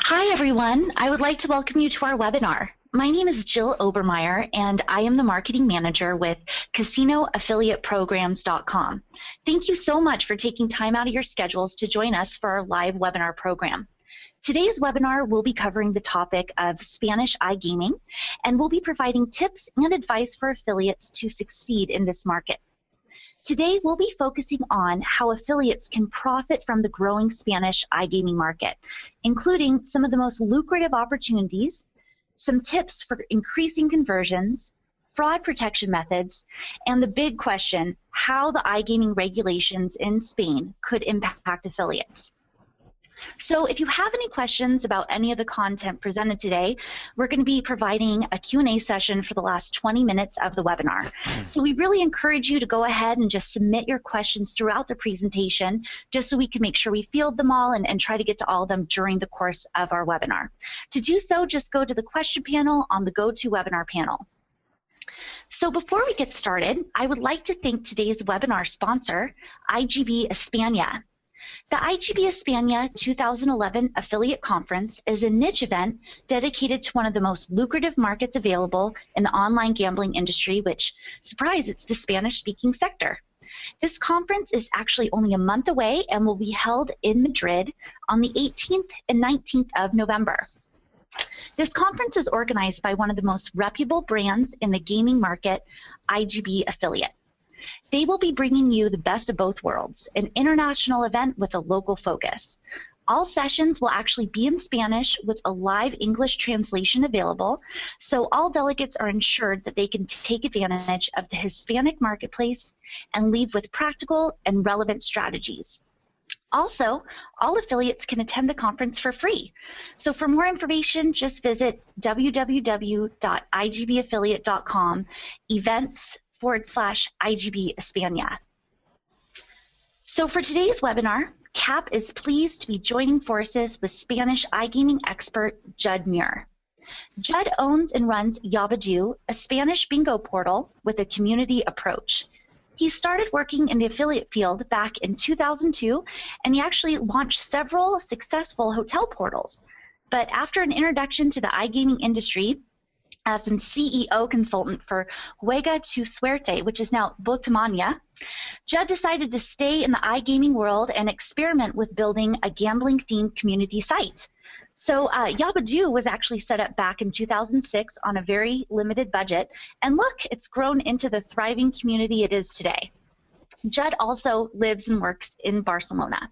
Hi, everyone. I would like to welcome you to our webinar. My name is Jill Obermeyer, and I am the marketing manager with CasinoAffiliatePrograms.com. Thank you so much for taking time out of your schedules to join us for our live webinar program. Today's webinar will be covering the topic of Spanish iGaming, and we'll be providing tips and advice for affiliates to succeed in this market. Today, we'll be focusing on how affiliates can profit from the growing Spanish iGaming market, including some of the most lucrative opportunities, some tips for increasing conversions, fraud protection methods, and the big question, how the iGaming regulations in Spain could impact affiliates. So if you have any questions about any of the content presented today, we're going to be providing a Q&A session for the last 20 minutes of the webinar. So we really encourage you to go ahead and just submit your questions throughout the presentation, just so we can make sure we field them all and try to get to all of them during the course of our webinar. To do so, just go to the question panel on the GoToWebinar panel. So before we get started, I would like to thank today's webinar sponsor, IGB España. The IGB España 2011 Affiliate Conference is a niche event dedicated to one of the most lucrative markets available in the online gambling industry, which, surprise, it's the Spanish-speaking sector. This conference is actually only a month away and will be held in Madrid on the 18th and 19th of November. This conference is organized by one of the most reputable brands in the gaming market, IGB Affiliate. They will be bringing you the best of both worlds, an international event with a local focus. All sessions will actually be in Spanish with a live English translation available, so all delegates are ensured that they can take advantage of the Hispanic marketplace and leave with practical and relevant strategies. Also, all affiliates can attend the conference for free. So for more information, just visit www.igbaffiliate.com, events/IGB España. So for today's webinar, CAP is pleased to be joining forces with Spanish iGaming expert Judd Muir. Judd owns and runs Yabadoo, a Spanish bingo portal with a community approach. He started working in the affiliate field back in 2002, and he actually launched several successful hotel portals. But after an introduction to the iGaming industry, as an CEO consultant for Juega tu Suerte, which is now Botamania, Judd decided to stay in the iGaming world and experiment with building a gambling-themed community site. So Yabadoo was actually set up back in 2006 on a very limited budget, and look, it's grown into the thriving community it is today. Judd also lives and works in Barcelona.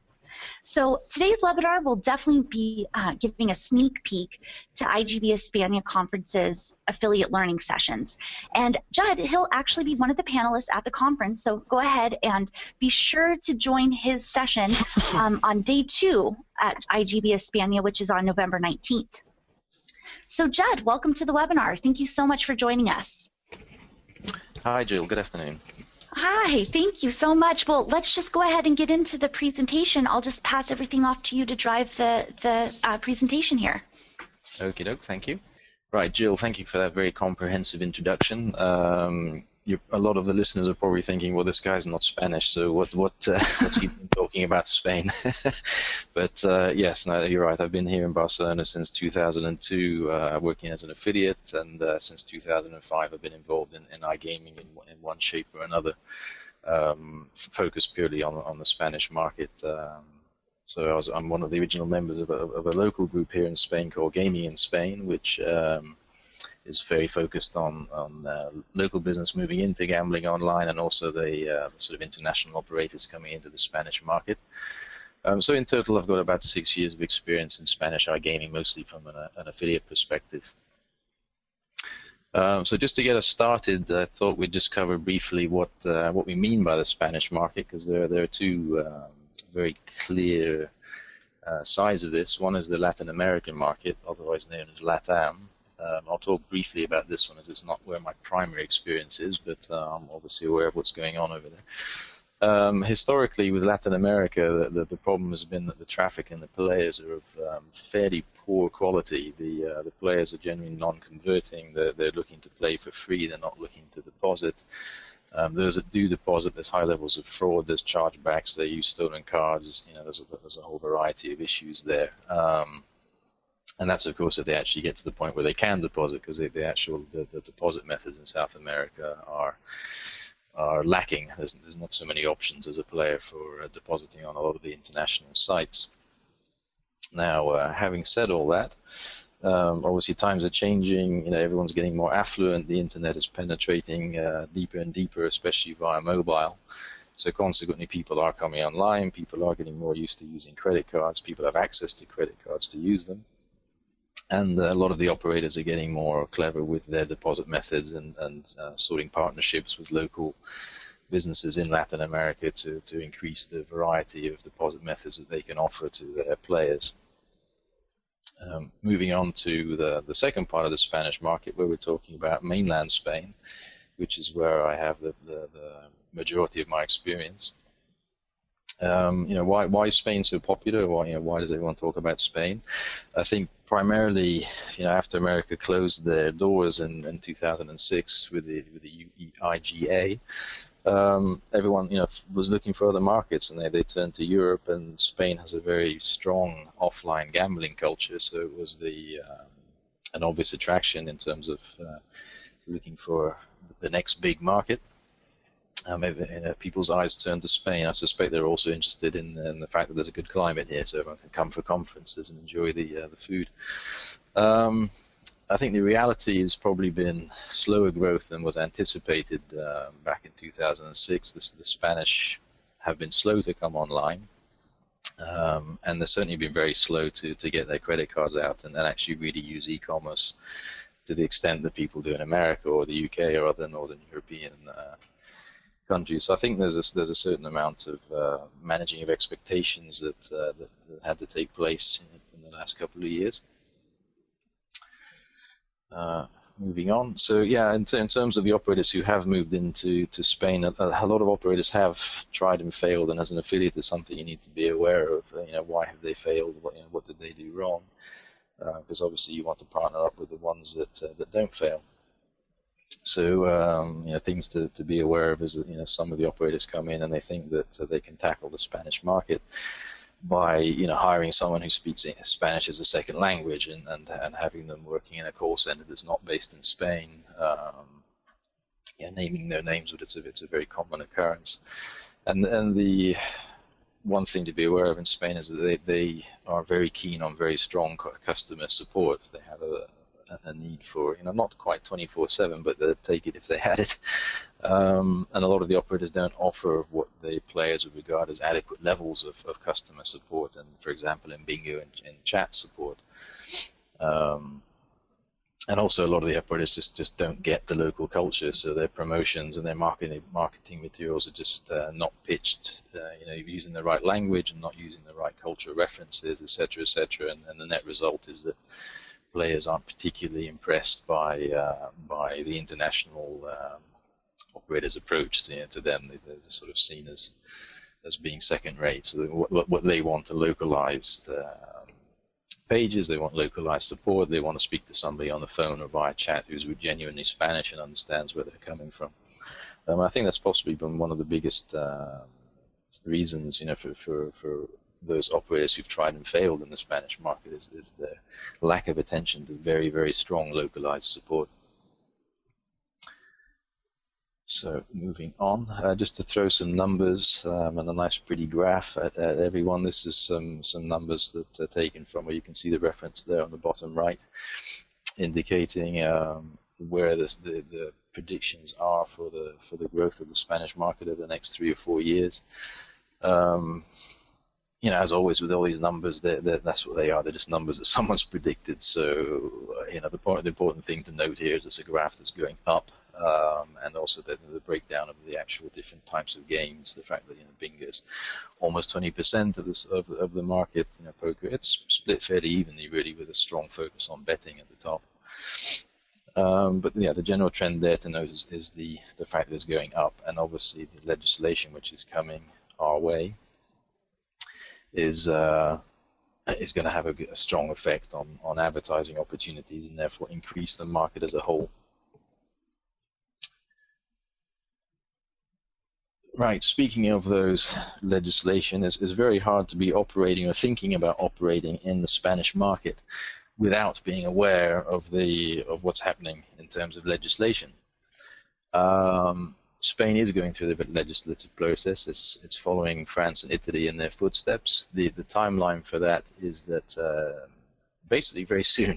So today's webinar will definitely be giving a sneak peek to IGB España Conference's affiliate learning sessions. And Judd, he'll actually be one of the panelists at the conference, so go ahead and be sure to join his session on day 2 at IGB España, which is on November 19th. So Judd, welcome to the webinar. Thank you so much for joining us. Hi, Jill. Good afternoon. Hi, thank you so much. Well, let's just go ahead and get into the presentation. I'll just pass everything off to you to drive the presentation here. Okie doke, thank you. Right, Jill, thank you for that very comprehensive introduction. A lot of the listeners are probably thinking, well, this guy's not Spanish, so what's he been talking about Spain? But yes, no, you're right. I've been here in Barcelona since 2002, working as an affiliate, and since 2005 I've been involved in iGaming in one shape or another, focused purely on the Spanish market. So I'm one of the original members of a local group here in Spain called Gaming in Spain, which is very focused on local business moving into gambling online, and also the sort of international operators coming into the Spanish market. So in total, I've got about 6 years of experience in Spanish iGaming, mostly from an affiliate perspective. So just to get us started, I thought we'd just cover briefly what we mean by the Spanish market, because there are two very clear sides of this. One is the Latin American market, otherwise known as LATAM. I'll talk briefly about this one, as it's not where my primary experience is, but I'm obviously aware of what's going on over there. Historically, with Latin America, the problem has been that the traffic and the players are of fairly poor quality. The players are generally non-converting. They're looking to play for free. They're not looking to deposit. Those that do deposit, there's high levels of fraud. There's chargebacks. They use stolen cards. You know, there's a whole variety of issues there. And that's, of course, if they actually get to the point where they can deposit, because the deposit methods in South America are lacking. There's not so many options as a player for depositing on a lot of the international sites. Now, having said all that, obviously times are changing. Everyone's getting more affluent. The internet is penetrating deeper and deeper, especially via mobile. So consequently, people are coming online. People are getting more used to using credit cards. People have access to credit cards to use them. And a lot of the operators are getting more clever with their deposit methods and sorting partnerships with local businesses in Latin America to increase the variety of deposit methods that they can offer to their players. Moving on to the second part of the Spanish market, where we're talking about mainland Spain, which is where I have the majority of my experience. Why is Spain so popular? Why does everyone talk about Spain? I think primarily, after America closed their doors in 2006 with the IGA, everyone was looking for other markets, and they turned to Europe. And Spain has a very strong offline gambling culture, so it was an obvious attraction in terms of looking for the next big market. People's eyes turned to Spain. I suspect they're also interested in the fact that there's a good climate here, so everyone can come for conferences and enjoy the food. I think the reality has probably been slower growth than was anticipated back in 2006. The Spanish have been slow to come online, and they've certainly been very slow to get their credit cards out and actually really use e-commerce to the extent that people do in America or the UK or other Northern European countries. So I think there's a certain amount of managing of expectations that had to take place in the last couple of years. Moving on. So yeah, in terms of the operators who have moved into Spain, a lot of operators have tried and failed, and as an affiliate, it's something you need to be aware of. Why have they failed? What did they do wrong? Because obviously you want to partner up with the ones that don't fail. So things to be aware of is that some of the operators come in and they think that they can tackle the Spanish market by hiring someone who speaks Spanish as a second language and having them working in a call center that's not based in Spain. Naming their names, but it's a very common occurrence. And the one thing to be aware of in Spain is that they are very keen on very strong customer support. They have a need for, not quite 24/7, but they'd take it if they had it. And a lot of the operators don't offer what the players would regard as adequate levels of customer support, and for example in bingo and chat support. And also a lot of the operators just don't get the local culture, so their promotions and their marketing materials are just not pitched, using the right language and not using the right cultural references, etc., etc. And the net result is that players aren't particularly impressed by the international operators' approach to them. They're sort of seen as being second-rate. So what they want are localized pages. They want localized support. They want to speak to somebody on the phone or via chat who's genuinely Spanish and understands where they're coming from. I think that's possibly been one of the biggest reasons, for those operators who've tried and failed in the Spanish market is the lack of attention to very, very strong localized support. So moving on, just to throw some numbers and a nice pretty graph at everyone. This is some numbers that are taken from where you can see the reference there on the bottom right, indicating where the predictions are for the growth of the Spanish market over the next 3 or 4 years. As always with all these numbers, that's what they are. They're just numbers that someone's predicted. So, the important thing to note here is it's a graph that's going up, and also the breakdown of the actual different types of games. The fact that bingo is almost 20% of the market. Poker, it's split fairly evenly, really, with a strong focus on betting at the top. But yeah, the general trend there to note is the fact that it's going up, and obviously the legislation which is coming our way is going to have a strong effect on advertising opportunities and therefore increase the market as a whole. Right, speaking of those legislation, it's very hard to be operating or thinking about operating in the Spanish market without being aware of what's happening in terms of legislation. Spain is going through the legislative process. It's following France and Italy in their footsteps. The timeline for that is that basically very soon.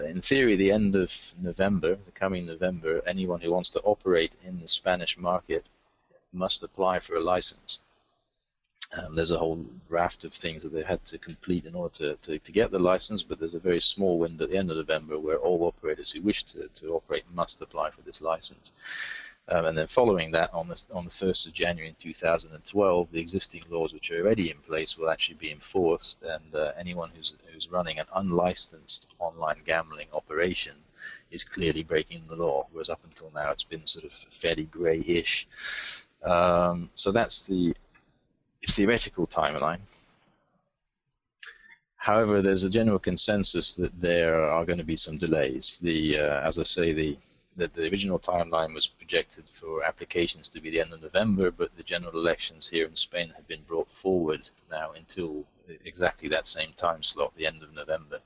In theory, the end of November, the coming November, anyone who wants to operate in the Spanish market must apply for a license. There's a whole raft of things that they had to complete in order to get the license, but there's a very small window at the end of November where all operators who wish to operate must apply for this license. And then following that, on the 1st of January in 2012, the existing laws which are already in place will actually be enforced, and anyone who's running an unlicensed online gambling operation is clearly breaking the law, whereas up until now it's been sort of fairly grey-ish. So that's the theoretical timeline. However, there's a general consensus that there are going to be some delays. As I say, the original timeline was projected for applications to be the end of November, but the general elections here in Spain have been brought forward now until exactly that same time slot, the end of November.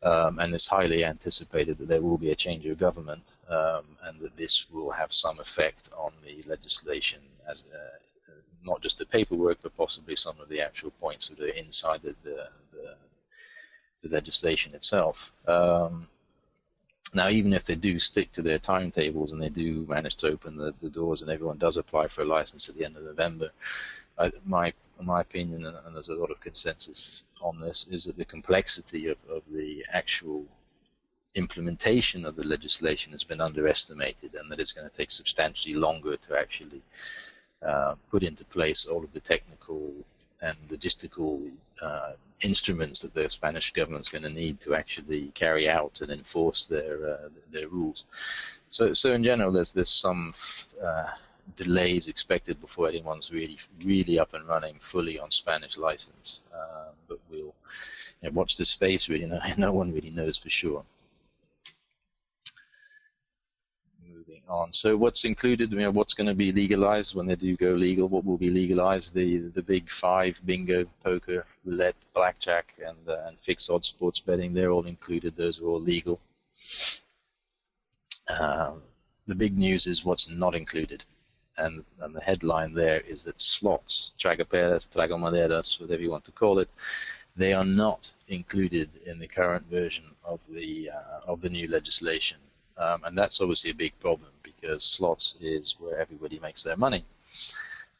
And it's highly anticipated that there will be a change of government, and that this will have some effect on the legislation, as not just the paperwork, but possibly some of the actual points that are inside the legislation itself. Now, even if they do stick to their timetables and they do manage to open the doors and everyone does apply for a license at the end of November, my opinion, and there's a lot of consensus on this, is that the complexity of the actual implementation of the legislation has been underestimated, and that it's going to take substantially longer to actually put into place all of the technical and logistical instruments that the Spanish government's going to need to actually carry out and enforce their rules. So in general, there's some delays expected before anyone's really up and running fully on Spanish license. But we'll watch this space. Really, no one really knows for sure. Moving on. So what's included? What's going to be legalized when they do go legal? What will be legalized? The big five: bingo, poker, roulette, blackjack, and fixed odds sports betting. They're all included. Those are all legal. The big news is what's not included. And the headline there is that slots, tragaperas, tragamonedas, whatever you want to call it, they are not included in the current version of the new legislation, and that's obviously a big problem because slots is where everybody makes their money.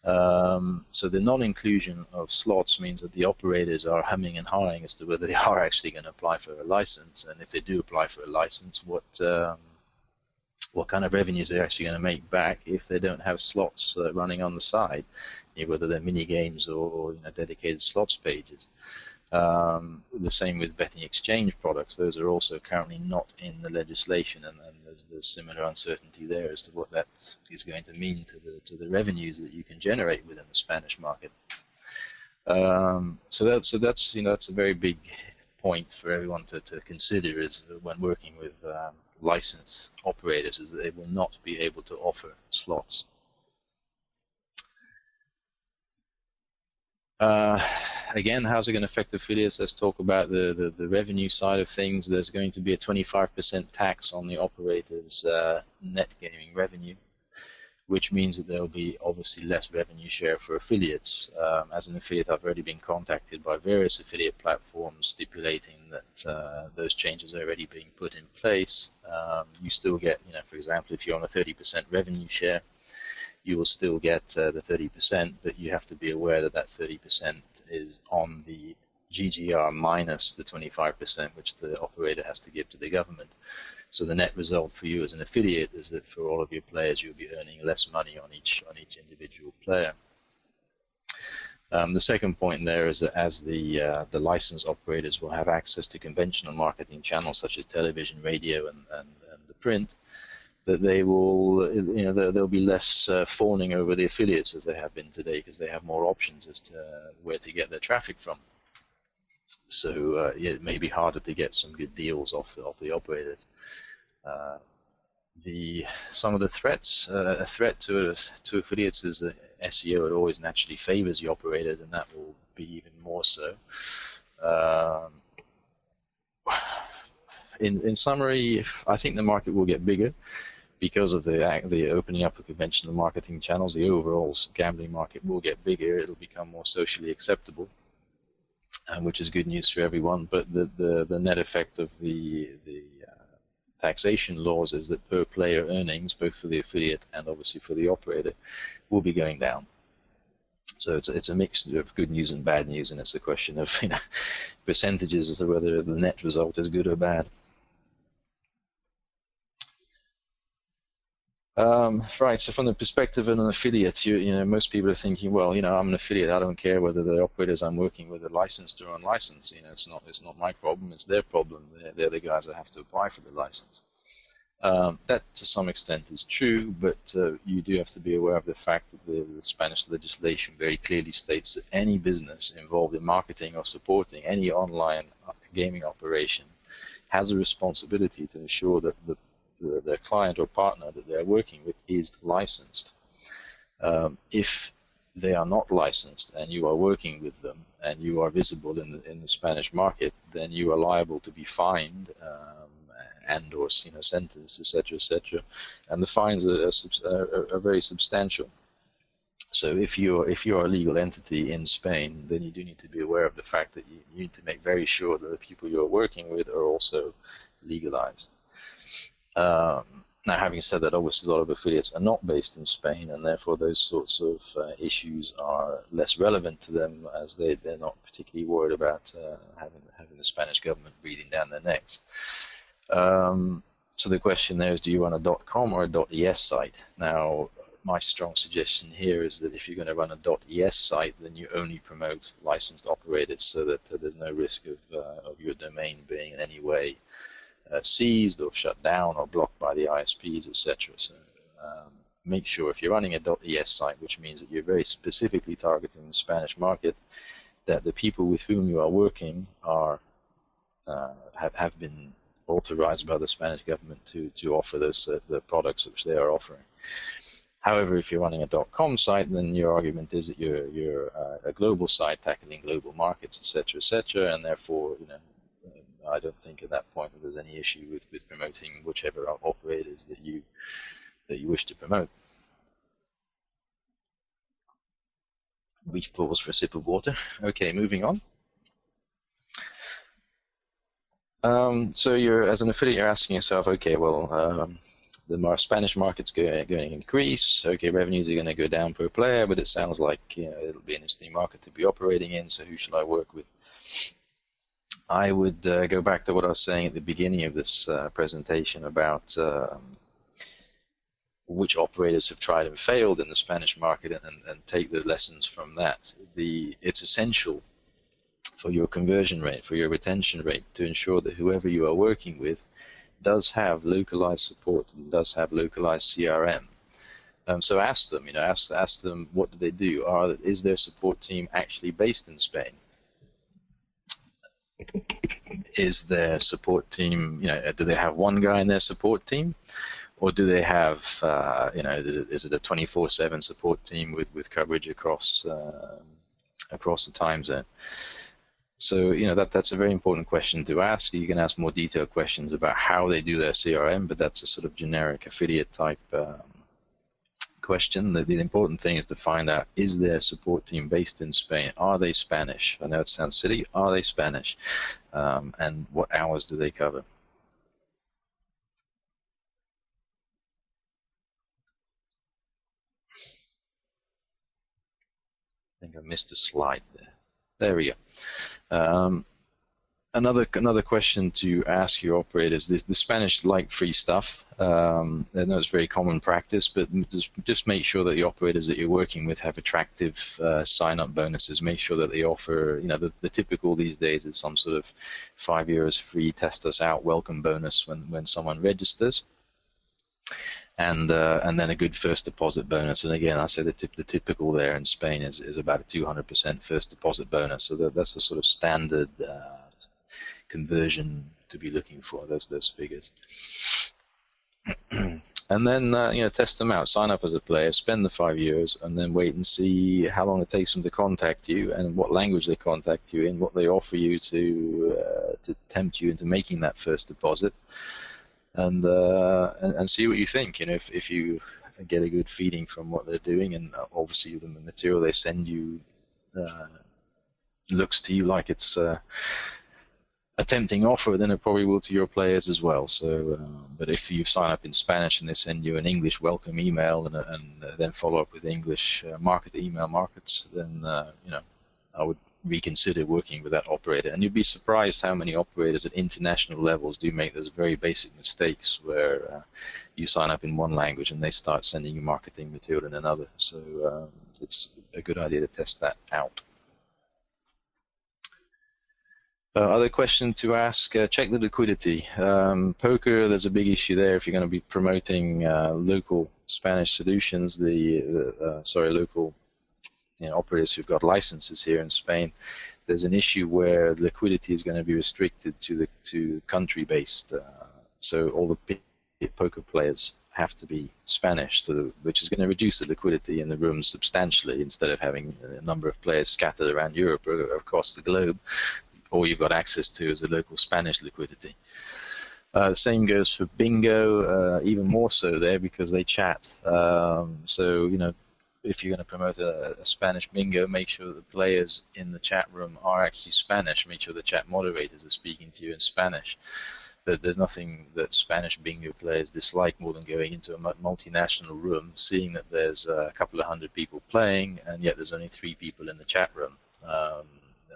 So the non-inclusion of slots means that the operators are humming and hawing as to whether they are actually going to apply for a license, and if they do apply for a license, what kind of revenues they're actually going to make back if they don't have slots running on the side, whether they're mini games or dedicated slots pages. The same with betting exchange products; those are also currently not in the legislation, and there's similar uncertainty there as to what that is going to mean to the revenues that you can generate within the Spanish market. So that's a very big point for everyone to consider is when working with licensed operators, is that they will not be able to offer slots. Again, how's it going to affect affiliates? Let's talk about the revenue side of things. There's going to be a 25% tax on the operator's net gaming revenue, which means that there will be obviously less revenue share for affiliates. As an affiliate, I've already been contacted by various affiliate platforms stipulating that those changes are already being put in place. You still get, for example, if you're on a 30% revenue share, you will still get the 30%, but you have to be aware that that 30% is on the GGR minus the 25%, which the operator has to give to the government. So the net result for you as an affiliate is that for all of your players, you'll be earning less money on each individual player. The second point there is that as the license operators will have access to conventional marketing channels such as television, radio, and the print, that they will, there'll be less fawning over the affiliates as they have been today, because they have more options as to where to get their traffic from. So it may be harder to get some good deals off the operators. Some of the threats, a threat to affiliates is that SEO, it always naturally favors the operators, and that will be even more so. in summary, I think the market will get bigger because of the opening up of conventional marketing channels. The overall gambling market will get bigger. It'll become more socially acceptable, which is good news for everyone. But the net effect of the taxation laws is that per player earnings, both for the affiliate and obviously for the operator, will be going down. So it's a mix of good news and bad news, and it's a question of percentages as to whether the net result is good or bad. Right. So from the perspective of an affiliate, most people are thinking, well, I'm an affiliate. I don't care whether the operators I'm working with are licensed or unlicensed. It's not my problem. It's their problem. They're the guys that have to apply for the license. That to some extent is true, but you do have to be aware of the fact that the Spanish legislation very clearly states that any business involved in marketing or supporting any online gaming operation has a responsibility to ensure that their client or partner that they're working with is licensed. If they are not licensed and you are working with them and you are visible in the Spanish market, then you are liable to be fined and or sentenced, etc., and the fines are very substantial. So if you're a legal entity in Spain, then you do need to be aware of the fact that you need to make very sure that the people you're working with are also legalized. Now, having said that, obviously a lot of affiliates are not based in Spain, and therefore those sorts of issues are less relevant to them, as they're not particularly worried about having the Spanish government breathing down their necks. So the question there is, do you run a .com or a .es site? Now, my strong suggestion here is that if you're going to run a .es site, then you only promote licensed operators, so that there's no risk of your domain being in any way seized or shut down or blocked by the ISPs, etc. So make sure if you're running a .es site, which means that you're very specifically targeting the Spanish market, that the people with whom you are working are have been authorized by the Spanish government to offer those the products which they are offering. However, if you're running a .com site, then your argument is that you're a global site tackling global markets, etc., and therefore, I don't think at that point that there's any issue with promoting whichever operators that you wish to promote. Brief pause for a sip of water. Okay, moving on. So as an affiliate, you're asking yourself, okay, well, the Spanish market's going to increase. Okay, revenues are going to go down per player, but it sounds like it'll be an interesting market to be operating in. So who should I work with? I would go back to what I was saying at the beginning of this presentation about which operators have tried and failed in the Spanish market, and take the lessons from that. It's essential for your conversion rate, for your retention rate, to ensure that whoever you are working with does have localized support and does have localized CRM. So ask them, ask them, what do they do? Is their support team actually based in Spain? Is their support team, do they have one guy in their support team, or do they have, is it a 24/7 support team with coverage across the time zone? So that's a very important question to ask. You can ask more detailed questions about how they do their CRM, but that's a sort of generic affiliate type question. The important thing is to find out, is their support team based in Spain? Are they Spanish? I know it sounds silly. Are they Spanish? And what hours do they cover? I think I missed a slide there. There we go. Another question to ask your operators: the Spanish like free stuff. I know it's very common practice, but just make sure that the operators that you're working with have attractive sign-up bonuses. Make sure that they offer, the typical these days is some sort of €5 free test us out welcome bonus when someone registers, and then a good first deposit bonus. And again, I say the typical there in Spain is about a 200% first deposit bonus. So that's a sort of standard conversion to be looking for, those figures. And then test them out. Sign up as a player, spend the 5 years, and then wait and see how long it takes them to contact you, and what language they contact you in, what they offer you to tempt you into making that first deposit, and see what you think. If you get a good feeling from what they're doing, and obviously the material they send you looks to you like it's a tempting offer, then it probably will to your players as well. So, but if you sign up in Spanish and they send you an English welcome email and then follow up with English email markets, then I would reconsider working with that operator. And you'd be surprised how many operators at international levels do make those very basic mistakes where you sign up in one language and they start sending you marketing material in another. So it's a good idea to test that out. Other question to ask, check the liquidity. Poker, there's a big issue there if you're going to be promoting local Spanish solutions, local operators who've got licenses here in Spain. There's an issue where liquidity is going to be restricted to country-based. So all the big poker players have to be Spanish, which is going to reduce the liquidity in the rooms substantially. Instead of having a number of players scattered around Europe or across the globe, all you've got access to is the local Spanish liquidity. The same goes for bingo, even more so there because they chat. So if you're going to promote a Spanish bingo, make sure the players in the chat room are actually Spanish. Make sure the chat moderators are speaking to you in Spanish. But there's nothing that Spanish bingo players dislike more than going into a multinational room, seeing that there's a couple of hundred people playing, and yet there's only 3 people in the chat room.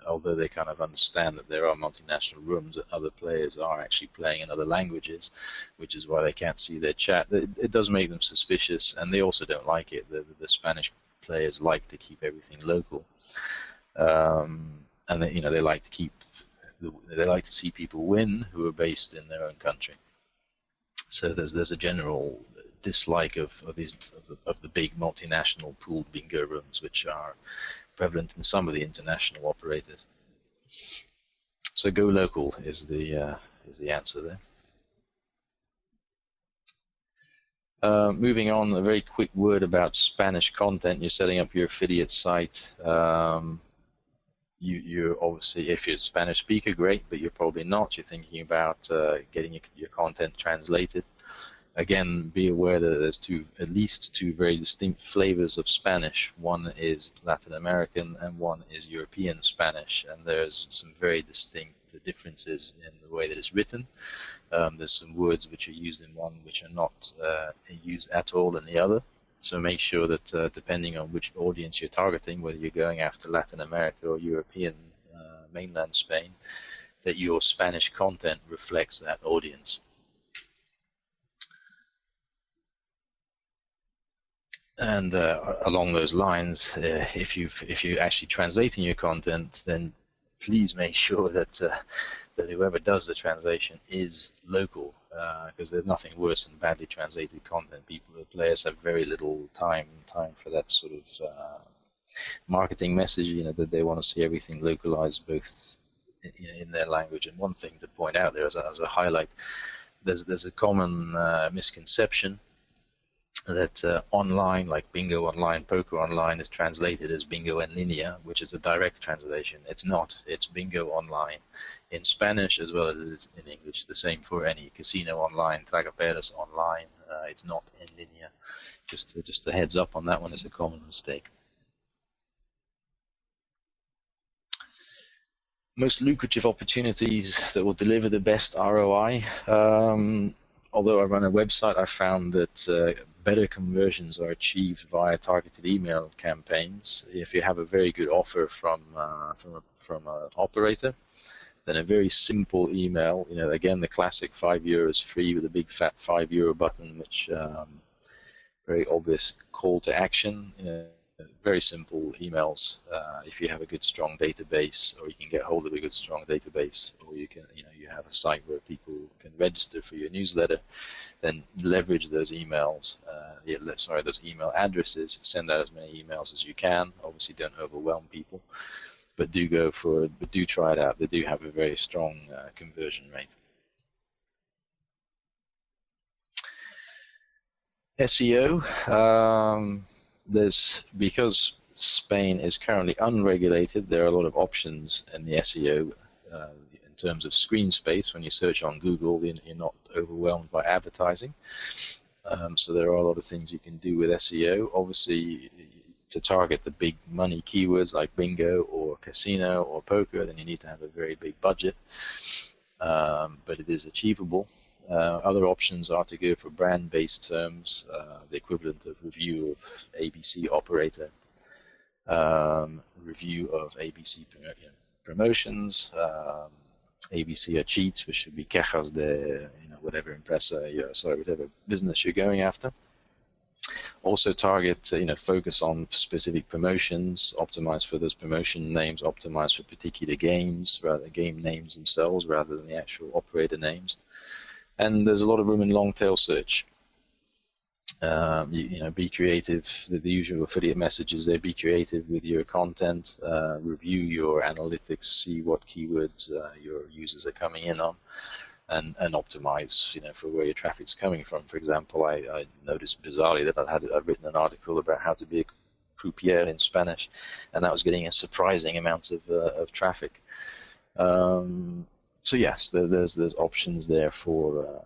Although they kind of understand that there are multinational rooms, that other players are actually playing in other languages, which is why they can't see their chat. It does make them suspicious, and they also don't like it. The Spanish players like to keep everything local, and they like to see people win who are based in their own country. So there's a general dislike of the big multinational pooled bingo rooms, which are prevalent in some of the international operators. So go local is the answer there. Moving on, a very quick word about Spanish content. You're setting up your affiliate site. You're obviously, if you're a Spanish speaker, great, but you're probably not. You're thinking about getting your content translated. Again, be aware that there's at least two very distinct flavors of Spanish. One is Latin American and one is European Spanish, and there's some very distinct differences in the way that it's written. There's some words which are used in one which are not used at all in the other. So make sure that depending on which audience you're targeting, whether you're going after Latin America or European mainland Spain, that your Spanish content reflects that audience. And along those lines, if you're actually translating your content, then please make sure that whoever does the translation is local, because there's nothing worse than badly translated content. Players have very little time for that sort of marketing message. That they want to see everything localized, both in their language. And one thing to point out there as a highlight, there's a common misconception that online, like bingo online, poker online, is translated as bingo en línea, which is a direct translation. It's not. It's bingo online in Spanish as well as in English. The same for any casino online, tragaperas online. It's not en línea. Just a heads up on that one. It's a common mistake. Most lucrative opportunities that will deliver the best ROI. Although I run a website, I found that better conversions are achieved via targeted email campaigns. If you have a very good offer from an operator, then a very simple email, again, the classic €5 free with a big fat €5 button, which very obvious call to action. Very simple emails. If you have a good strong database, or you can get hold of a good strong database, or you can you have a site where people can register for your newsletter, then leverage those emails. Those email addresses. Send out as many emails as you can. Obviously, don't overwhelm people, but do try it out. They do have a very strong conversion rate. SEO, because Spain is currently unregulated, there are a lot of options in the SEO in terms of screen space. When you search on Google, you're not overwhelmed by advertising. So there are a lot of things you can do with SEO. Obviously, to target the big money keywords like bingo or casino or poker, then you need to have a very big budget, but it is achievable. Other options are to go for brand-based terms, the equivalent of review of ABC operator, review of ABC promotions, ABC cheats, which would be quejas de whatever whatever business you're going after. Also target, focus on specific promotions, optimize for those promotion names, optimize for particular games, game names themselves rather than the actual operator names. And there's a lot of room in long tail search. Be creative. The usual affiliate messages there. Be creative with your content. Review your analytics. See what keywords your users are coming in on, and optimize. For where your traffic's coming from. For example, I noticed bizarrely that I'd written an article about how to be a croupier in Spanish, and that was getting a surprising amount of traffic. So yes, there's options there for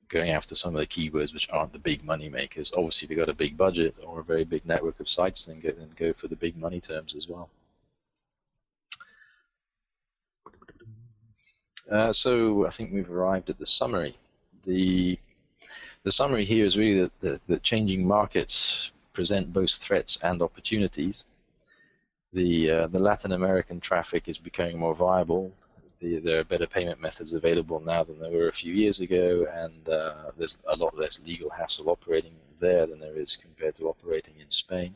going after some of the keywords which aren't the big money makers. Obviously, if you've got a big budget or a very big network of sites, then go for the big money terms as well. So I think we've arrived at the summary. The summary here is really that changing markets present both threats and opportunities. The Latin American traffic is becoming more viable. There are better payment methods available now than there were a few years ago, and there's a lot less legal hassle operating there than there is compared to operating in Spain.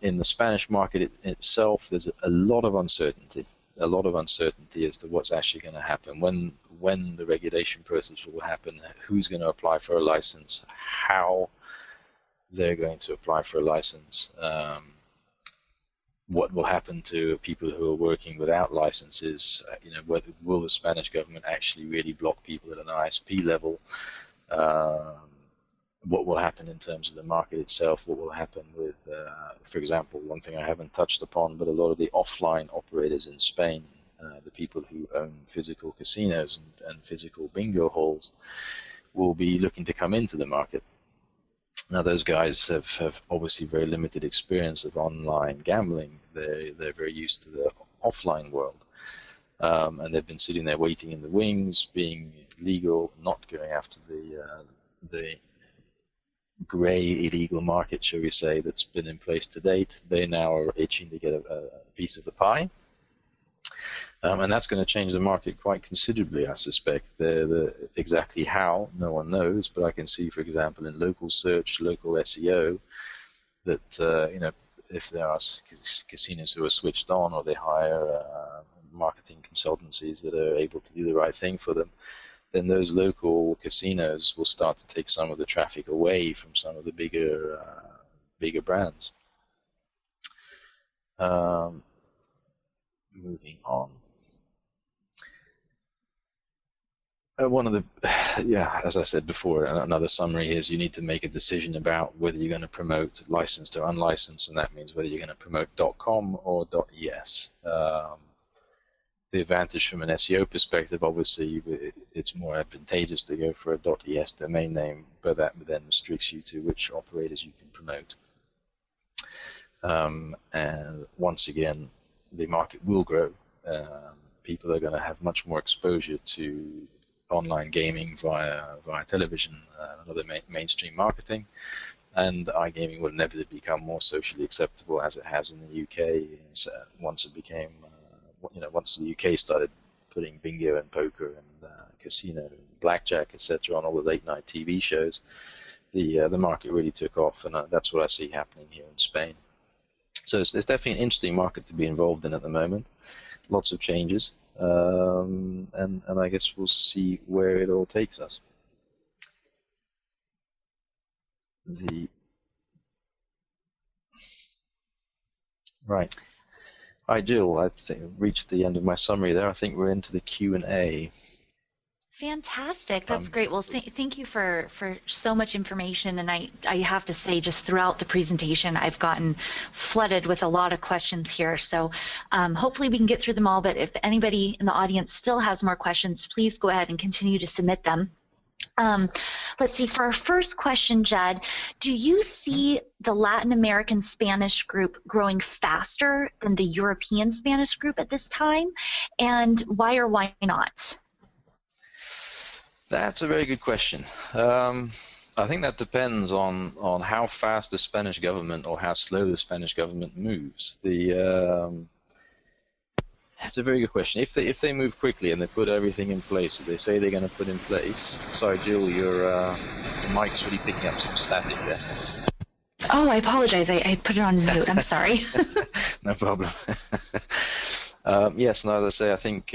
In the Spanish market itself, there's a lot of uncertainty. A lot of uncertainty as to what's actually going to happen, when the regulation process will happen, who's going to apply for a license, how they're going to apply for a license, what will happen to people who are working without licenses, will the Spanish government actually really block people at an ISP level, what will happen in terms of the market itself, what will happen with, for example, one thing I haven't touched upon, but a lot of the offline operators in Spain, the people who own physical casinos and physical bingo halls, will be looking to come into the market. Now, those guys have obviously very limited experience of online gambling. They're very used to the offline world, and they've been sitting there waiting in the wings, being legal, not going after the grey illegal market, shall we say, that's been in place to date. They now are itching to get a piece of the pie. And that's going to change the market quite considerably, I suspect. Exactly how, no one knows, but I can see, for example, in local search, local SEO, that if there are casinos who are switched on, or they hire marketing consultancies that are able to do the right thing for them, then those local casinos will start to take some of the traffic away from some of the bigger brands. Moving on. One of the, as I said before, another summary is you need to make a decision about whether you're going to promote licensed or unlicensed, and that means whether you're going to promote .com or .es. The advantage from an SEO perspective, obviously, it's more advantageous to go for a .es domain name, but that then restricts you to which operators you can promote. And once again, the market will grow. People are going to have much more exposure to online gaming via television and other mainstream marketing, and iGaming will inevitably become more socially acceptable as it has in the UK. Once it became, once the UK started putting bingo and poker and casino and blackjack, etc., on all the late night TV shows, the market really took off, and that's what I see happening here in Spain. So it's definitely an interesting market to be involved in at the moment. Lots of changes, and I guess we'll see where it all takes us. Right. Hi, Jill. I think I've reached the end of my summary there. I think we're into the Q&A. Fantastic. That's great. Well, thank you for so much information. And I have to say, just throughout the presentation, I've gotten flooded with a lot of questions here. So hopefully we can get through them all. But if anybody in the audience still has more questions, please go ahead and continue to submit them. Let's see, for our first question, Jed, do you see the Latin American Spanish group growing faster than the European Spanish group at this time? And why or why not? That's a very good question. I think that depends on how fast the Spanish government or how slow the Spanish government moves. That's a very good question. If they move quickly and they put everything in place that they say they're going to put in place. Sorry, Jill, your mic's really picking up some static there. Oh, I apologize. I put it on mute. I'm sorry. No problem. Yes, no, as I say, I think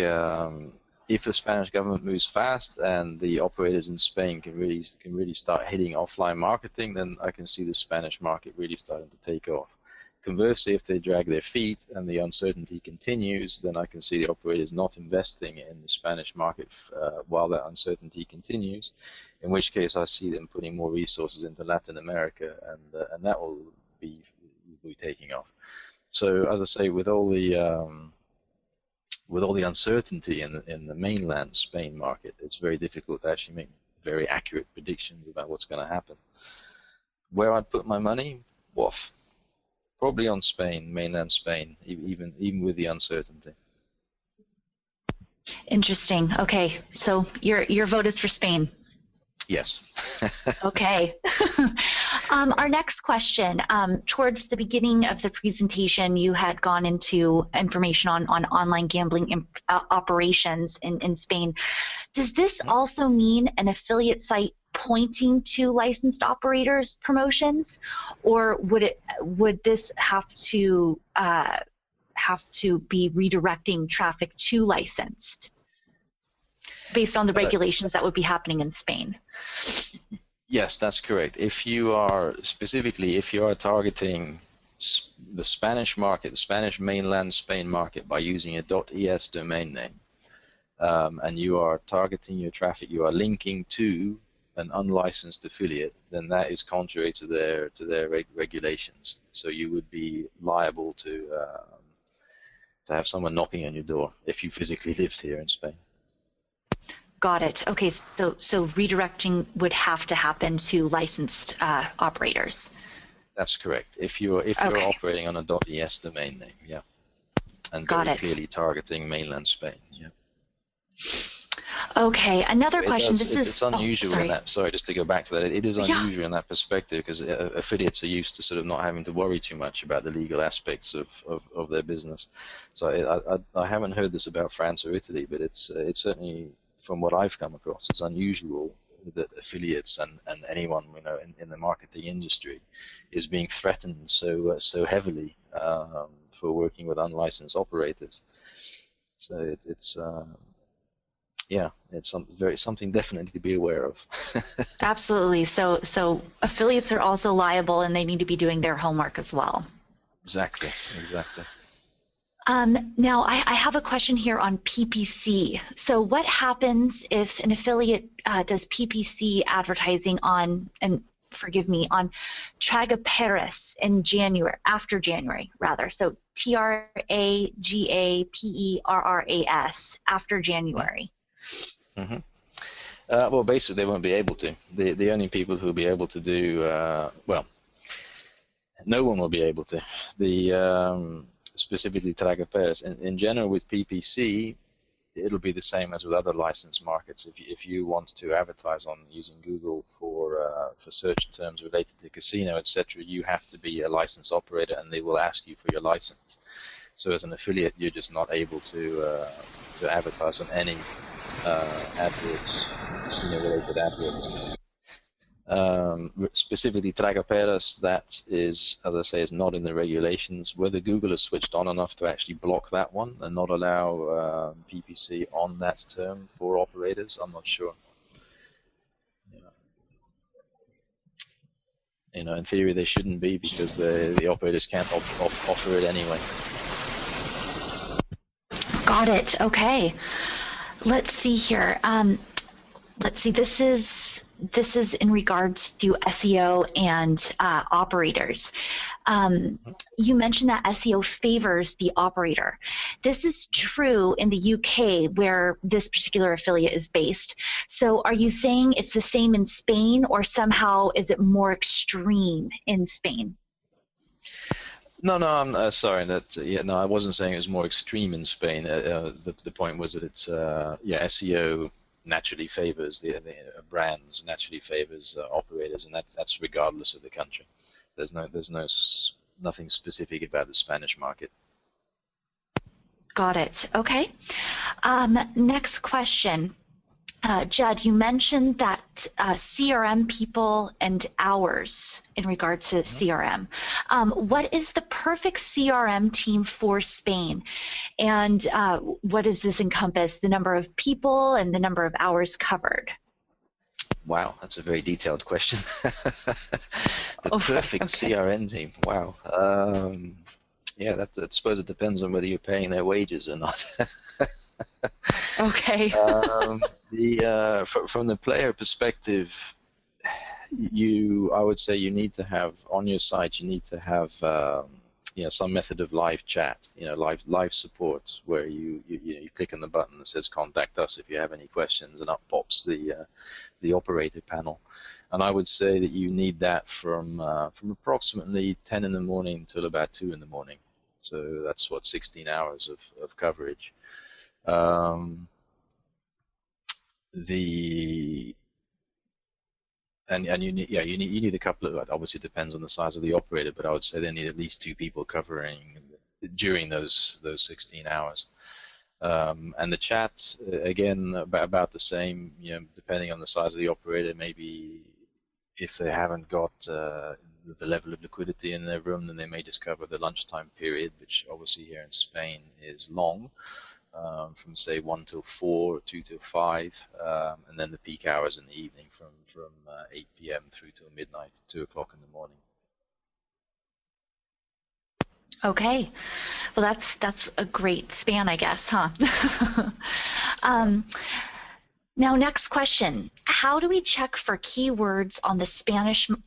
if the Spanish government moves fast and the operators in Spain can really start hitting offline marketing, then I can see the Spanish market really starting to take off. Conversely, if they drag their feet and the uncertainty continues, then I can see the operators not investing in the Spanish market while that uncertainty continues, in which case I see them putting more resources into Latin America, and that will be taking off. So as I say, with all the uncertainty in the mainland Spain market, it's very difficult to actually make very accurate predictions about what's going to happen. Where I'd put my money, WOF. Probably on Spain, mainland Spain, even with the uncertainty. Interesting. Okay, so your vote is for Spain. Yes. Okay. Our next question. Towards the beginning of the presentation, you had gone into information on online gambling operations in Spain. Does this also mean an affiliate site pointing to licensed operators' promotions, or would this have to be redirecting traffic to licensed based on the regulations that would be happening in Spain? Yes, that's correct. If you are targeting the Spanish market, the Spanish mainland Spain market, by using a .es domain name, and you are targeting your traffic, you are linking to an unlicensed affiliate, then that is contrary to their regulations. So you would be liable to have someone knocking on your door if you physically lived here in Spain. Got it. Okay, so redirecting would have to happen to licensed operators. That's correct. If you're operating on a .es domain name, yeah, and very clearly targeting mainland Spain, yeah. Okay, another question. It's unusual in that. Sorry, just to go back to that. It is unusual in that perspective because affiliates are used to sort of not having to worry too much about the legal aspects of their business. So I haven't heard this about France or Italy, but it's certainly, from what I've come across, it's unusual that affiliates and anyone in the marketing industry is being threatened so heavily for working with unlicensed operators. So it's something definitely to be aware of. Absolutely. So affiliates are also liable, and they need to be doing their homework as well. Exactly. Now, I have a question here on PPC. So what happens if an affiliate does PPC advertising on Tragaperas in after January, rather. So TRAGAPERRAS, after January. Mm-hmm. Well, basically, they won't be able to. The only people who will be able to do, no one will be able to. Specifically Tragaperas. In general, with PPC, it'll be the same as with other licensed markets. If you want to advertise on using Google for search terms related to casino, etc., you have to be a licensed operator, and they will ask you for your license. So as an affiliate, you're just not able to advertise on any AdWords, casino-related AdWords. Specifically Tragaperas, that is, as I say, is not in the regulations. Whether Google has switched on enough to actually block that one and not allow PPC on that term for operators, I'm not sure. In theory they shouldn't be, because the operators can't offer it anyway. Got it. Okay. Let's see here. let's see, this is in regards to SEO and operators. You mentioned that SEO favors the operator. This is true in the UK where this particular affiliate is based. So are you saying it's the same in Spain, or somehow is it more extreme in Spain? No, no, I'm sorry. No, I wasn't saying it was more extreme in Spain. The point was that it's SEO naturally favors the brands, naturally favors operators, and that's regardless of the country. Nothing specific about the Spanish market. Got it. Okay. Next question. Judd, you mentioned that CRM people and hours in regard to CRM. What is the perfect CRM team for Spain? And what does this encompass? The number of people and the number of hours covered? Wow, that's a very detailed question. The perfect Okay. CRM team. Wow. I suppose it depends on whether you're paying their wages or not. Okay. From the player perspective, I would say you need to have on your site. You need to have some method of live chat. Live support where you click on the button that says "Contact us" if you have any questions, and up pops the operator panel. And I would say that you need that from approximately 10 in the morning till about 2 in the morning. So that's 16 hours of coverage. You need a couple of, obviously it depends on the size of the operator, but I would say they need at least 2 people covering during those 16 hours. And the chat, again, about the same, depending on the size of the operator. Maybe if they haven't got the level of liquidity in their room, then they may just cover the lunchtime period, which obviously here in Spain is long, from say 1 till 4, 2 till 5, and then the peak hours in the evening from 8 p.m. through till midnight, 2 o'clock in the morning. Okay. Well, that's a great span, I guess, huh? Now, next question. How do we check for keywords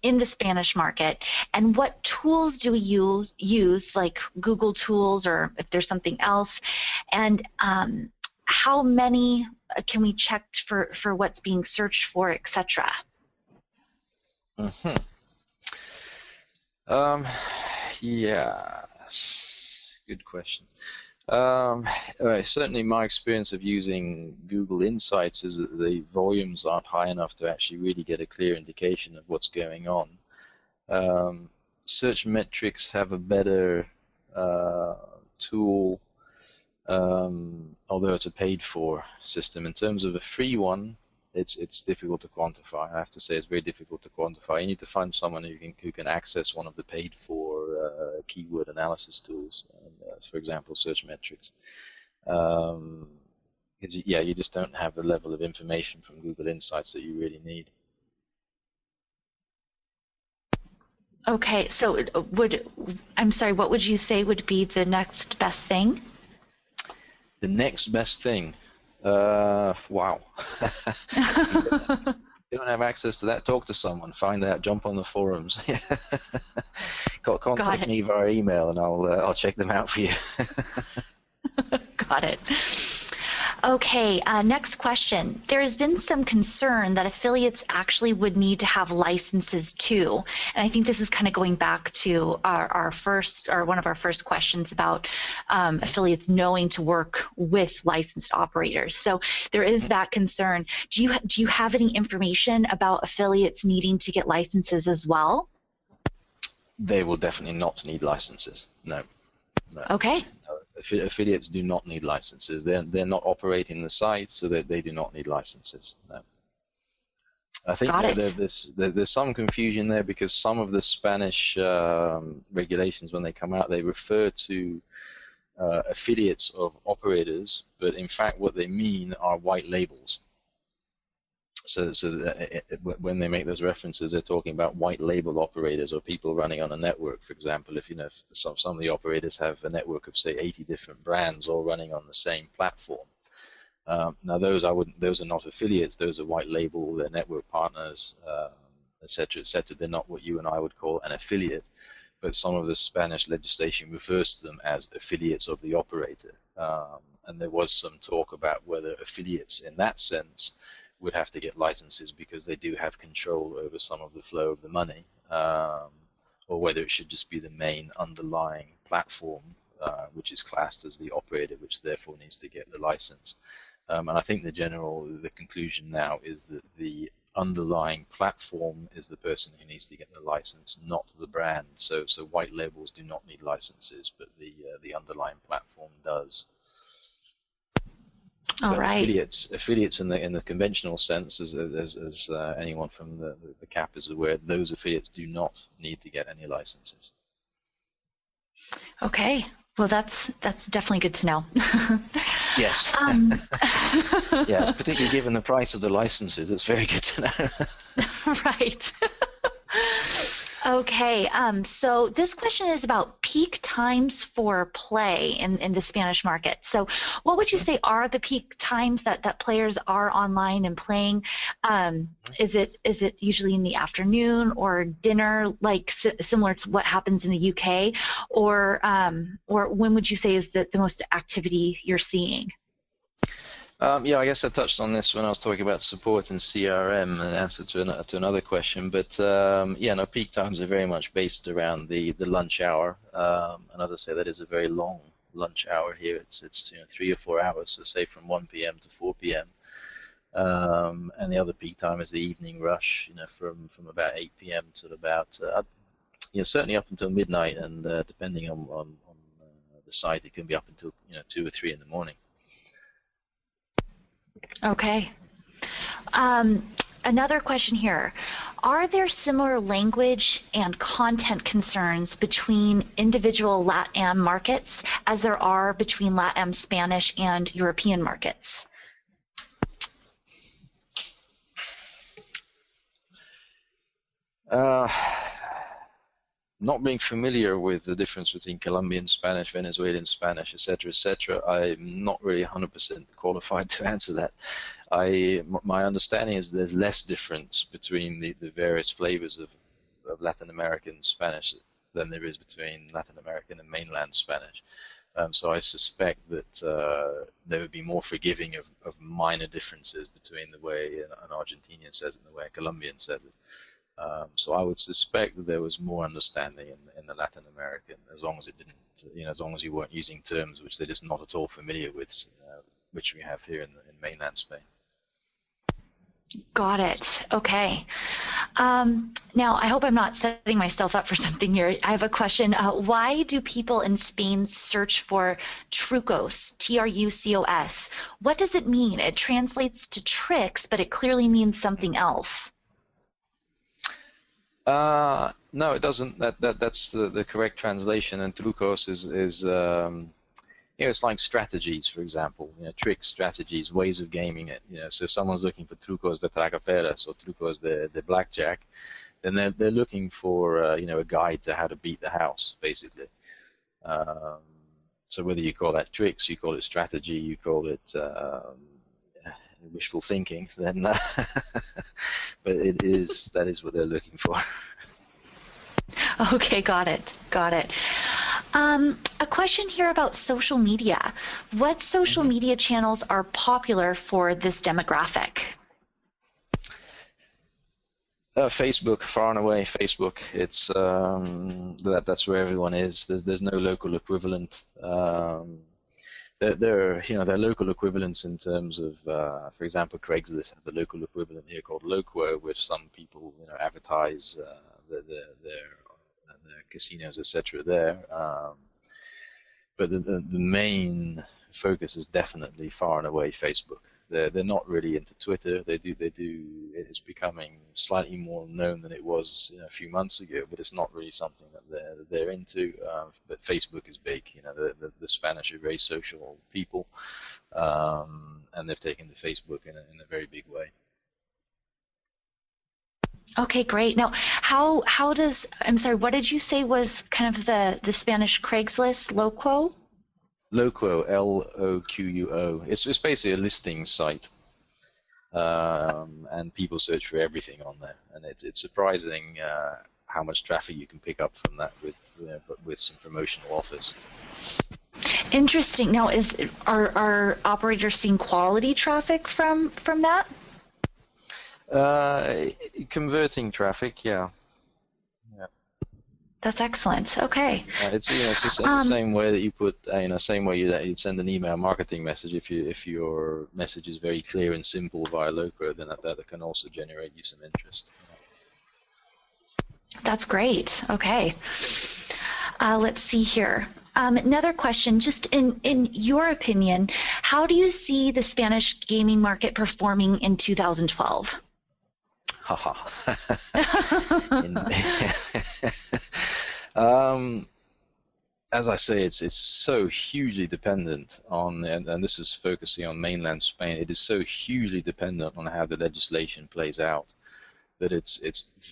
in the Spanish market, and what tools do we use like Google tools, or if there's something else? And how many can we check for what's being searched for, etc.? Yeah, good question. Certainly my experience of using Google Insights is that the volumes aren't high enough to actually really get a clear indication of what's going on. Search metrics have a better tool, although it's a paid-for system. In terms of a free one, it's difficult to quantify. I have to say it's very difficult to quantify. You need to find someone who can access one of the paid-for keyword analysis tools, for example, search metrics. You just don't have the level of information from Google Insights that you really need. Okay, so I'm sorry, what would you say would be the next best thing? The next best thing? Wow. You don't have access to that, talk to someone, find out, jump on the forums. Contact me via email and I'll check them out for you. Got it. Okay, next question. There has been some concern that affiliates actually would need to have licenses too. And I think this is kind of going back to one of our first questions about affiliates knowing to work with licensed operators. So there is that concern. Do you have any information about affiliates needing to get licenses as well? They will definitely not need licenses. No. Okay. Affiliates do not need licenses. They're not operating the site, so they do not need licenses. No. I think there's some confusion there because some of the Spanish regulations, when they come out, they refer to affiliates of operators, but in fact what they mean are white labels. So when they make those references, they're talking about white label operators or people running on a network. For example, if some of the operators have a network of say 80 different brands all running on the same platform, Now those are not affiliates. Those are white label. They're network partners, etc., etc. They're not what you and I would call an affiliate, but some of the Spanish legislation refers to them as affiliates of the operator. And there was some talk about whether affiliates in that sense would have to get licenses because they do have control over some of the flow of the money, or whether it should just be the main underlying platform, which is classed as the operator, which therefore needs to get the license. And I think the conclusion now is that the underlying platform is the person who needs to get the license, not the brand. So white labels do not need licenses, but the underlying platform does. All right. Affiliates in the conventional sense, as anyone from the CAP is aware, those affiliates do not need to get any licenses. Okay. Well, that's definitely good to know. Yes. Yes, particularly given the price of the licenses, it's very good to know. Right. Okay. So this question is about peak times for play in the Spanish market. So what would you say are the peak times that players are online and playing? Is it usually in the afternoon or dinner, like similar to what happens in the UK, or when would you say is the most activity you're seeing? Yeah, I guess I touched on this when I was talking about support and CRM and answer to another question. But yeah, no, peak times are very much based around the lunch hour. And as I say, that is a very long lunch hour here. It's 3 or 4 hours, so say from 1 p.m. to 4 p.m. And the other peak time is the evening rush, from about 8 p.m. to about certainly up until midnight, and depending on the site, it can be up until 2 or 3 in the morning. Okay. Another question here. Are there similar language and content concerns between individual LATAM markets as there are between LATAM Spanish and European markets? Not being familiar with the difference between Colombian Spanish, Venezuelan Spanish, etc., I'm not really 100% qualified to answer that. My understanding is there's less difference between the various flavors of Latin American Spanish than there is between Latin American and mainland Spanish. So I suspect that they would be more forgiving of minor differences between the way an Argentinian says it and the way a Colombian says it. So I would suspect that there was more understanding in the Latin American, as long as it didn't, as long as you weren't using terms which they're just not at all familiar with, which we have here in mainland Spain. Got it. Okay. Now, I hope I'm not setting myself up for something here. I have a question. Why do people in Spain search for trucos, Trucos? What does it mean? It translates to tricks, but it clearly means something else. No, it doesn't. That's the correct translation. And trucos is it's like strategies, for example, tricks, strategies, ways of gaming it. So if someone's looking for trucos de tragaperras or trucos de blackjack, then they're looking for a guide to how to beat the house, basically. So whether you call that tricks, you call it strategy, you call it wishful thinking, then but that is what they're looking for. Okay, got it. A question here about social media. What social media channels are popular for this demographic? Facebook, far and away. Facebook. It's that's where everyone is. There's no local equivalent. There are local equivalents in terms of, for example, Craigslist has a local equivalent here called Loquo, which some people advertise their casinos, etc. there. But the main focus is definitely far and away Facebook. They're not really into Twitter. They do. It's becoming slightly more known than it was a few months ago, but it's not really something that they're into. But Facebook is big. The Spanish are very social people, and they've taken to Facebook in a very big way. Okay, great. Now, how does, I'm sorry, what did you say was kind of the Spanish Craigslist, Loquo? Loquo, Loquo. It's basically a listing site, and people search for everything on there, and it's surprising how much traffic you can pick up from that with some promotional offers. Interesting. Now, are operators seeing quality traffic from that? Converting traffic, yeah. That's excellent. Okay. It's the same way that you put same way you'd send an email marketing message. If your message is very clear and simple via Loquo, then that can also generate you some interest. That's great. Okay. Let's see here. Another question, just in your opinion, how do you see the Spanish gaming market performing in 2012? As I say, it's so hugely dependent on, and this is focusing on mainland Spain, it is so hugely dependent on how the legislation plays out that it's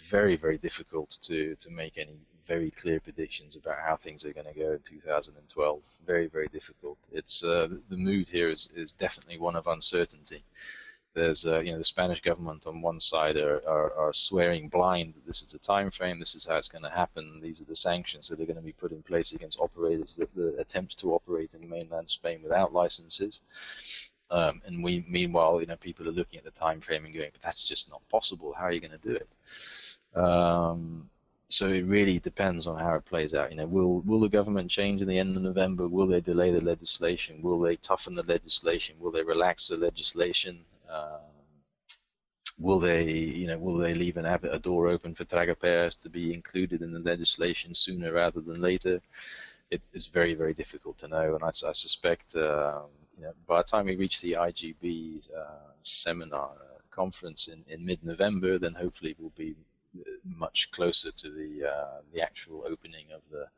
very, very difficult to make any very clear predictions about how things are going to go in 2012. Very, very difficult. It's the mood here is definitely one of uncertainty. There's the Spanish government on one side are swearing blind that this is the time frame, this is how it's going to happen, these are the sanctions that are going to be put in place against operators that attempt to operate in mainland Spain without licenses. And meanwhile, people are looking at the time frame and going, but that's just not possible. How are you going to do it? So it really depends on how it plays out. Will the government change in the end of November? Will they delay the legislation? Will they toughen the legislation? Will they relax the legislation? Will they leave a door open for tragaperras to be included in the legislation sooner rather than later? It is very, very difficult to know, and I suspect by the time we reach the IGB seminar conference in mid-November, then hopefully we'll be much closer to the actual opening of the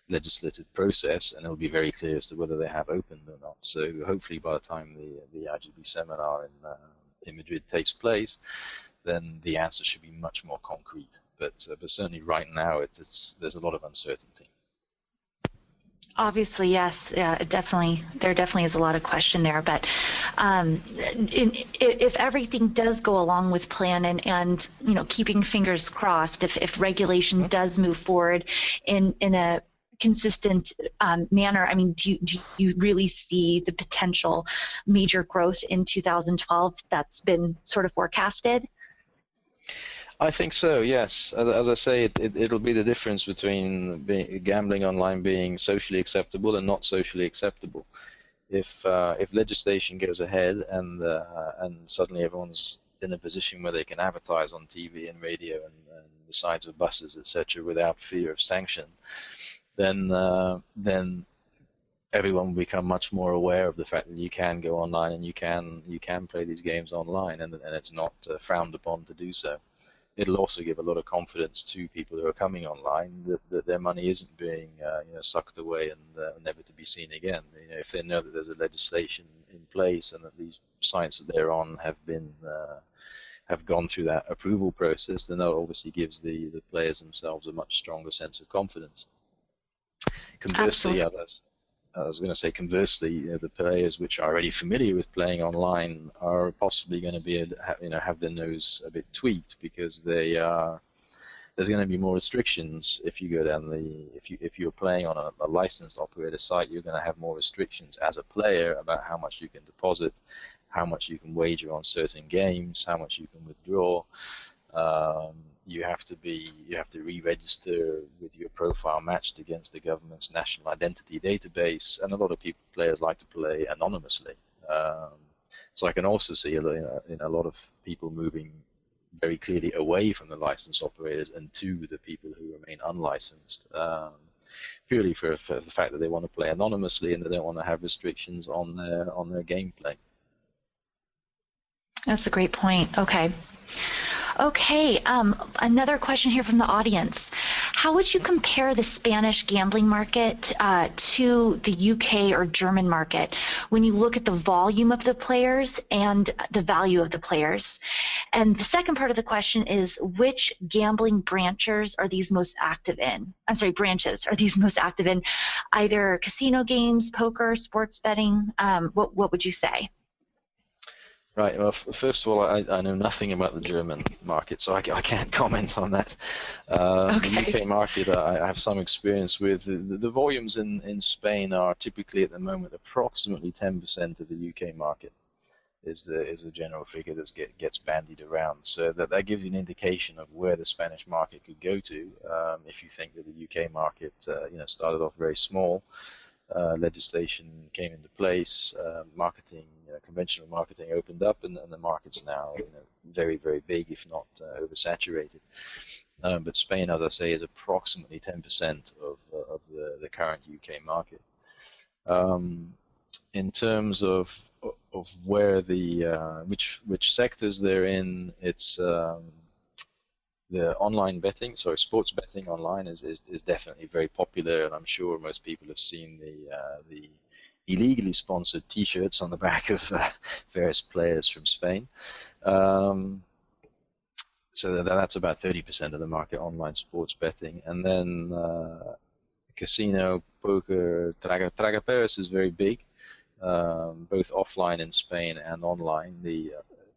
legislative process, and it'll be very clear as to whether they have opened or not. So hopefully by the time the IGB seminar in Madrid takes place, then the answer should be much more concrete. But certainly right now, there's a lot of uncertainty. Obviously, yes. Yeah, there definitely is a lot of question there. But if everything does go along with plan and keeping fingers crossed, if regulation does move forward in a consistent manner, I mean, do you really see the potential major growth in 2012 that's been sort of forecasted? I think so, yes. As I say, it'll be the difference between gambling online being socially acceptable and not socially acceptable. If legislation goes ahead and suddenly everyone's in a position where they can advertise on TV and radio and the sides of buses, etc., without fear of sanction, then everyone will become much more aware of the fact that you can go online and you can play these games online, and it's not frowned upon to do so. It'll also give a lot of confidence to people who are coming online that their money isn't being sucked away and never to be seen again. If they know that there's a legislation in place and that these sites that they're on have gone through that approval process, then that obviously gives the players themselves a much stronger sense of confidence. Conversely, the players which are already familiar with playing online are possibly going to be, have their nose a bit tweaked, because there's going to be more restrictions if you go down if you're playing on a licensed operator site. You're going to have more restrictions as a player about how much you can deposit, how much you can wager on certain games, how much you can withdraw. You have to re-register with your profile matched against the government's national identity database, and a lot of players like to play anonymously. So I can also see a lot of people moving very clearly away from the licensed operators and to the people who remain unlicensed, purely for the fact that they want to play anonymously and they don't want to have restrictions on their gameplay. That's a great point. Okay. Okay, another question here from the audience. How would you compare the Spanish gambling market to the UK or German market when you look at the volume of the players and the value of the players? And the second part of the question is, which gambling branches are these most active in? I'm sorry, branches are these most active in? Either casino games, poker, sports betting? What would you say? Right. Well, first of all, I know nothing about the German market, so I can't comment on that. Okay. The UK market, I have some experience with. The volumes in Spain are typically at the moment approximately 10% of the UK market. Is the general figure that gets bandied around. So that gives you an indication of where the Spanish market could go to if you think that the UK market started off very small. Legislation came into place, marketing, conventional marketing opened up, and the market's now very, very big, if not oversaturated. But Spain, as I say, is approximately 10% of the current UK market. In terms of where the which sectors they're in, it's the online betting, sports betting online is definitely very popular, and I'm sure most people have seen the illegally sponsored T-shirts on the back of various players from Spain. So that's about 30% of the market, online sports betting, and then casino, poker, tragaperas is very big, both offline in Spain and online.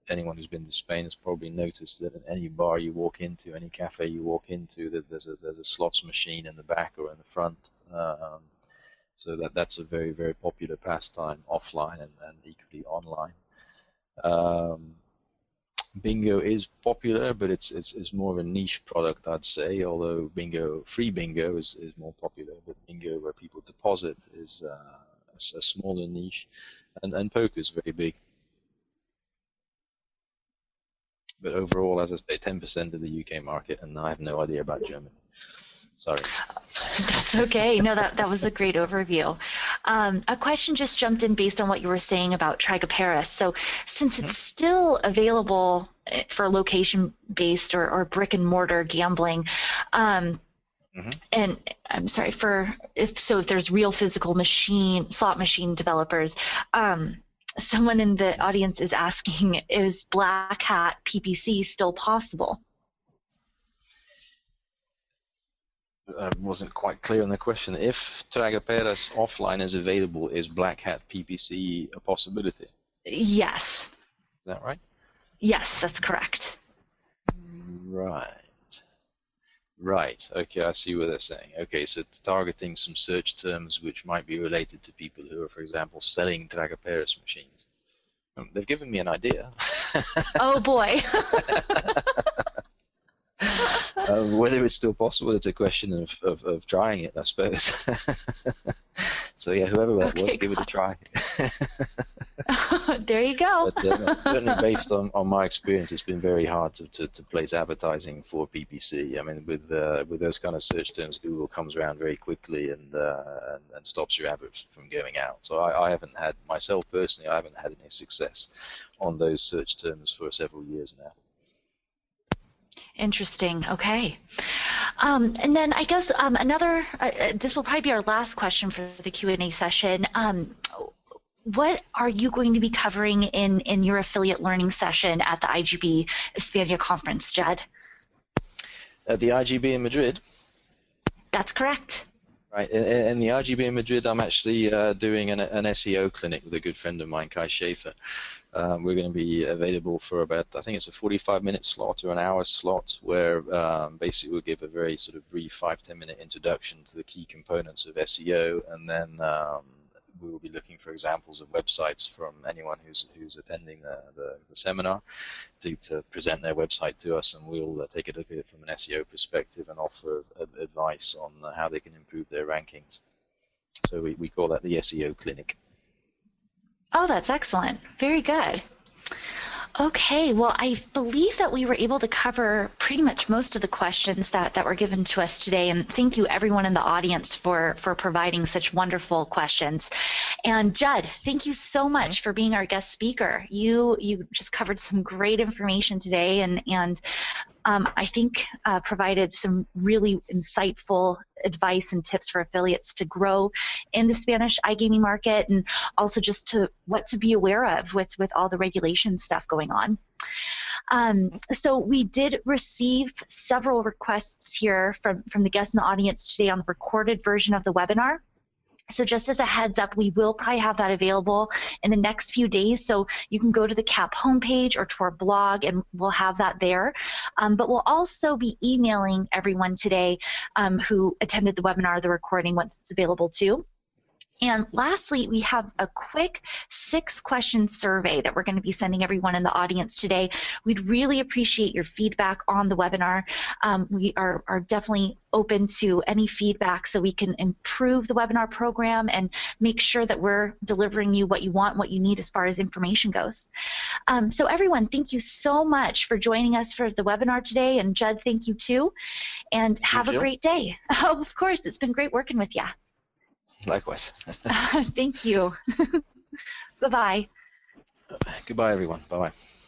Anyone who's been to Spain has probably noticed that in any bar you walk into, any cafe you walk into, that there's a slots machine in the back or in the front. So that's a very, very popular pastime offline and equally online. Bingo is popular, but it's more of a niche product, I'd say. Although free bingo is more popular, but bingo where people deposit is a smaller niche, and poker is very big. But overall, as I say, 10% of the UK market, and I have no idea about Germany. Sorry. That's okay. No, that was a great overview. A question just jumped in based on what you were saying about Tragaperas. So since it's still available for location-based or brick-and-mortar gambling, and I'm sorry, if there's real physical slot machine developers, someone in the audience is asking, is Black Hat PPC still possible? I wasn't quite clear on the question. If Tragaperas offline is available, is Black Hat PPC a possibility? Yes. Is that right? Yes, that's correct. Right. Okay, I see what they're saying. Okay, so targeting some search terms which might be related to people who are, for example, selling Tragaperas machines. They've given me an idea. Oh boy. Whether it's still possible, it's a question of trying it, I suppose. So yeah, whoever that was, give it a try. There you go. But certainly based on my experience, it's been very hard to place advertising for PPC. I mean, with those kind of search terms, Google comes around very quickly and stops your adverts from going out. So I haven't had, myself personally, I haven't had any success on those search terms for several years now. Interesting. Okay. And then I guess this will probably be our last question for the Q&A session. What are you going to be covering in your affiliate learning session at the IGB Hispania conference, Jed? At the IGB in Madrid? That's correct. Right. In the IGB in Madrid, I'm actually doing an SEO clinic with a good friend of mine, Kai Schaefer. We're going to be available for about, I think it's a 45-minute slot or an hour slot, where basically we'll give a very sort of brief 5-10 minute introduction to the key components of SEO, and then we will be looking for examples of websites from anyone who's attending the seminar to present their website to us, and we'll take a look at it from an SEO perspective and offer advice on how they can improve their rankings. So we call that the SEO clinic. Oh, that's excellent. Very good. Okay, well, I believe that we were able to cover pretty much most of the questions that were given to us today. And thank you, everyone in the audience, for providing such wonderful questions. And Judd, thank you so much for being our guest speaker. You just covered some great information today, and I think provided some really insightful advice and tips for affiliates to grow in the Spanish iGaming market, and also just to what to be aware of with all the regulation stuff going on. So we did receive several requests here from the guests in the audience today on the recorded version of the webinar. So just as a heads up, we will probably have that available in the next few days. So you can go to the CAP homepage or to our blog, and we'll have that there. But we'll also be emailing everyone today who attended the webinar, the recording, once it's available too. And lastly, we have a quick 6-question survey that we're going to be sending everyone in the audience today. We'd really appreciate your feedback on the webinar. We are definitely open to any feedback so we can improve the webinar program and make sure that we're delivering you what you want, what you need as far as information goes. So everyone, thank you so much for joining us for the webinar today. And Judd, thank you too. And have a great day. Oh, of course, it's been great working with you. Likewise. Thank you. Bye-bye. Goodbye, everyone. Bye-bye.